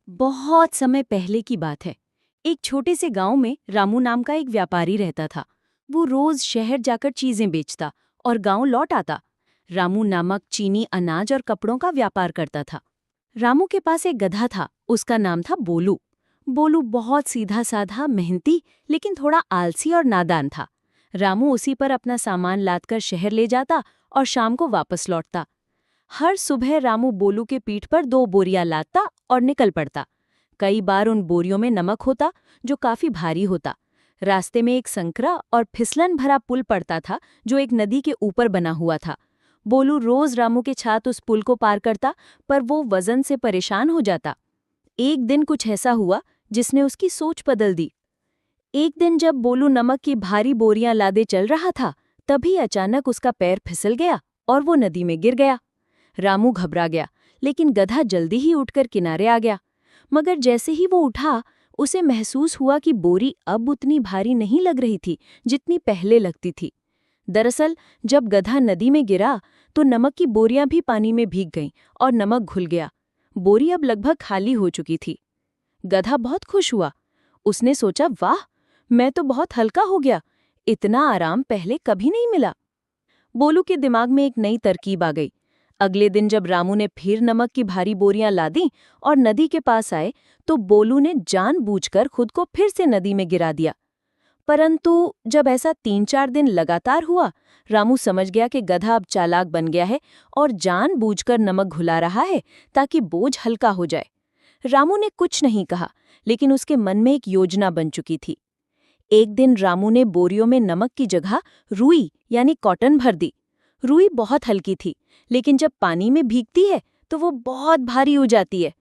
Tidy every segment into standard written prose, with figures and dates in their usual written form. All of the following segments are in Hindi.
बहुत समय पहले की बात है। एक छोटे से गांव में रामू नाम का एक व्यापारी रहता था। वो रोज शहर जाकर चीजें बेचता और गांव लौट आता। रामू नमक, चीनी, अनाज और कपड़ों का व्यापार करता था। रामू के पास एक गधा था, उसका नाम था बोलू। बोलू बहुत सीधा साधा, मेहनती, लेकिन थोड़ा आलसी और नादान था। रामू उसी पर अपना सामान लादकर शहर ले जाता और शाम को वापस लौटता। हर सुबह रामू बोलू के पीठ पर 2 बोरियां लादता और निकल पड़ता। कई बार उन बोरियों में नमक होता, जो काफी भारी होता। रास्ते में एक संकरा और फिसलन भरा पुल पड़ता था, जो एक नदी के ऊपर बना हुआ था। बोलू रोज रामू के साथ उस पुल को पार करता, पर वो वजन से परेशान हो जाता। एक दिन कुछ ऐसा हुआ जिसने उसकी सोच बदल दी। एक दिन जब बोलू नमक की भारी बोरियां लादे चल रहा था, तभी अचानक उसका पैर फिसल गया और वो नदी में गिर गया। रामू घबरा गया, लेकिन गधा जल्दी ही उठकर किनारे आ गया। मगर जैसे ही वो उठा, उसे महसूस हुआ कि बोरी अब उतनी भारी नहीं लग रही थी जितनी पहले लगती थी। दरअसल जब गधा नदी में गिरा, तो नमक की बोरियां भी पानी में भीग गईं और नमक घुल गया। बोरी अब लगभग खाली हो चुकी थी। गधा बहुत खुश हुआ। उसने सोचा, वाह, मैं तो बहुत हल्का हो गया। इतना आराम पहले कभी नहीं मिला। बोलू के दिमाग में एक नई तरकीब आ गई। अगले दिन जब रामू ने फिर नमक की भारी बोरियां लादी और नदी के पास आए, तो बोलू ने जानबूझकर खुद को फिर से नदी में गिरा दिया। परंतु जब ऐसा 3-4 दिन लगातार हुआ, रामू समझ गया कि गधा अब चालाक बन गया है और जानबूझकर नमक घुला रहा है ताकि बोझ हल्का हो जाए। रामू ने कुछ नहीं कहा, लेकिन उसके मन में एक योजना बन चुकी थी। एक दिन रामू ने बोरियों में नमक की जगह रुई यानी कॉटन भर दी। रुई बहुत हल्की थी, लेकिन जब पानी में भीगती है तो वो बहुत भारी हो जाती है।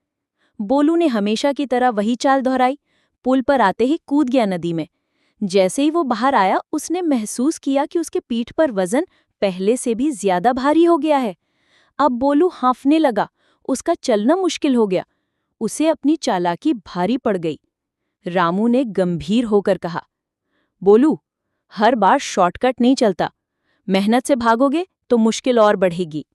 बोलू ने हमेशा की तरह वही चाल दोहराई। पुल पर आते ही कूद गया नदी में। जैसे ही वो बाहर आया, उसने महसूस किया कि उसके पीठ पर वजन पहले से भी ज्यादा भारी हो गया है। अब बोलू हांफने लगा, उसका चलना मुश्किल हो गया। उसे अपनी चालाकी भारी पड़ गई। रामू ने गंभीर होकर कहा, बोलू, हर बार शॉर्टकट नहीं चलता। मेहनत से भागोगे तो मुश्किल और बढ़ेगी।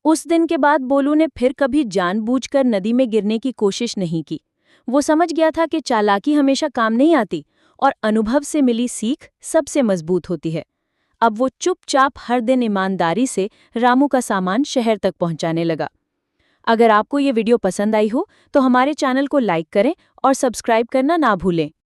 उस दिन के बाद बोलू ने फिर कभी जानबूझकर नदी में गिरने की कोशिश नहीं की। वो समझ गया था कि चालाकी हमेशा काम नहीं आती और अनुभव से मिली सीख सबसे मजबूत होती है। अब वो चुपचाप हर दिन ईमानदारी से रामू का सामान शहर तक पहुंचाने लगा। अगर आपको ये वीडियो पसंद आई हो तो हमारे चैनल को लाइक करें और सब्सक्राइब करना ना भूलें।